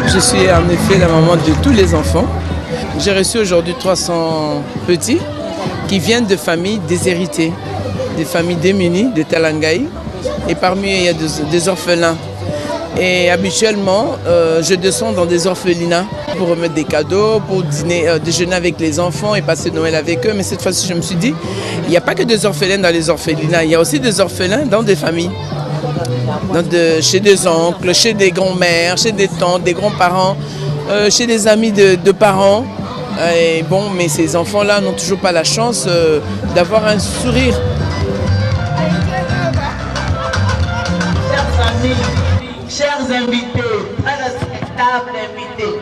Je suis en effet la maman de tous les enfants. J'ai reçu aujourd'hui 300 petits qui viennent de familles déshéritées, des familles démunies de Talangaï. Et parmi eux, il y a des orphelins. Et habituellement, je descends dans des orphelinats pour remettre des cadeaux, pour déjeuner avec les enfants et passer Noël avec eux. Mais cette fois-ci, je me suis dit, il n'y a pas que des orphelins dans les orphelinats, il y a aussi des orphelins dans des familles. Chez des oncles, chez des grands-mères, chez des tantes, des grands-parents, chez des amis de parents. Et bon, mais ces enfants-là n'ont toujours pas la chance d'avoir un sourire. Chers amis, chers invités, très respectables invités,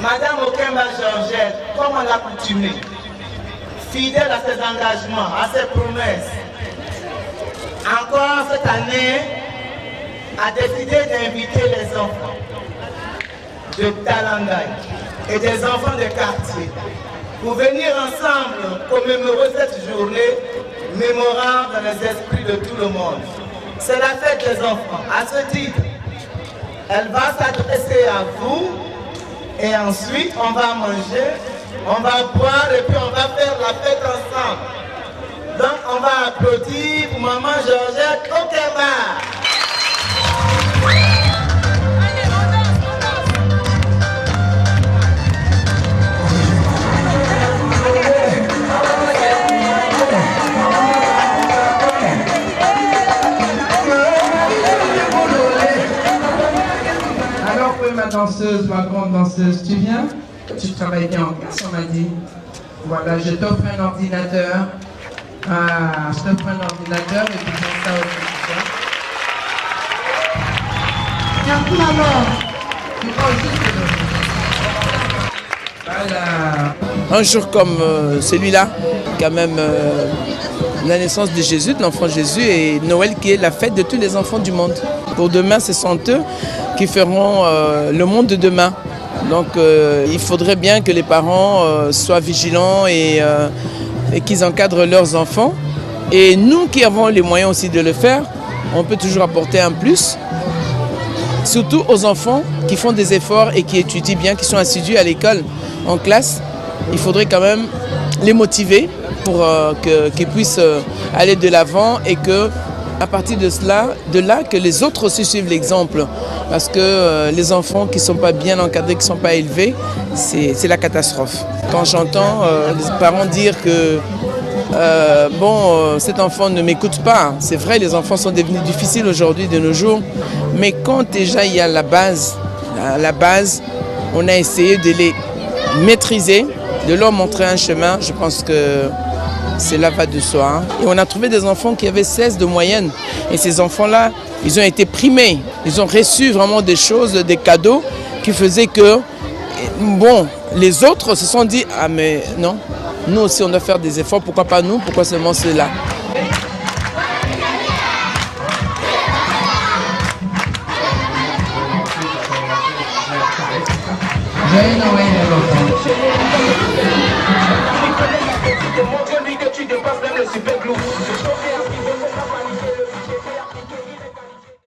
Madame Okemba Georgette, comme à l'accoutumée, fidèle à ses engagements, à ses promesses, encore cette année, a décidé d'inviter les enfants de Talangaï et des enfants de quartier pour venir ensemble commémorer cette journée mémorable dans les esprits de tout le monde. C'est la fête des enfants. À ce titre, elle va s'adresser à vous et ensuite on va manger, on va boire et puis on va faire la fête ensemble. Donc on va applaudir pour Maman Georgette Okemba. Alors oui, ma danseuse, ma grande danseuse, tu viens? Tu travailles bien en classe, on m'a dit. Voilà, je t'offre un ordinateur. Ah, je t'offre un ordinateur et puis je ça au quotidien. Merci maman. Tu prends aussi voilà. Un jour comme celui-là, quand même la naissance de Jésus, de l'enfant Jésus, et Noël qui est la fête de tous les enfants du monde. Pour demain, ce sont eux qui feront le monde de demain. Donc il faudrait bien que les parents soient vigilants et qu'ils encadrent leurs enfants. Et nous qui avons les moyens aussi de le faire, on peut toujours apporter un plus. Surtout aux enfants qui font des efforts et qui étudient bien, qui sont assidus à l'école, en classe. Il faudrait quand même les motiver pour qu'ils puissent aller de l'avant et que à partir de là, que les autres aussi suivent l'exemple. Parce que les enfants qui ne sont pas bien encadrés, qui ne sont pas élevés, c'est la catastrophe. Quand j'entends les parents dire que cet enfant ne m'écoute pas, c'est vrai, les enfants sont devenus difficiles aujourd'hui de nos jours, mais quand déjà il y a la base, on a essayé de les maîtriser, de leur montrer un chemin, je pense que cela va de soi. Et on a trouvé des enfants qui avaient 16 de moyenne. Et ces enfants-là, ils ont été primés. Ils ont reçu vraiment des choses, des cadeaux qui faisaient que, bon, les autres se sont dit, ah mais non, nous aussi on doit faire des efforts, pourquoi pas nous, pourquoi seulement ceux-là? Joyeux Noël les enfants. Montre-lui que tu dépasses même le super glue.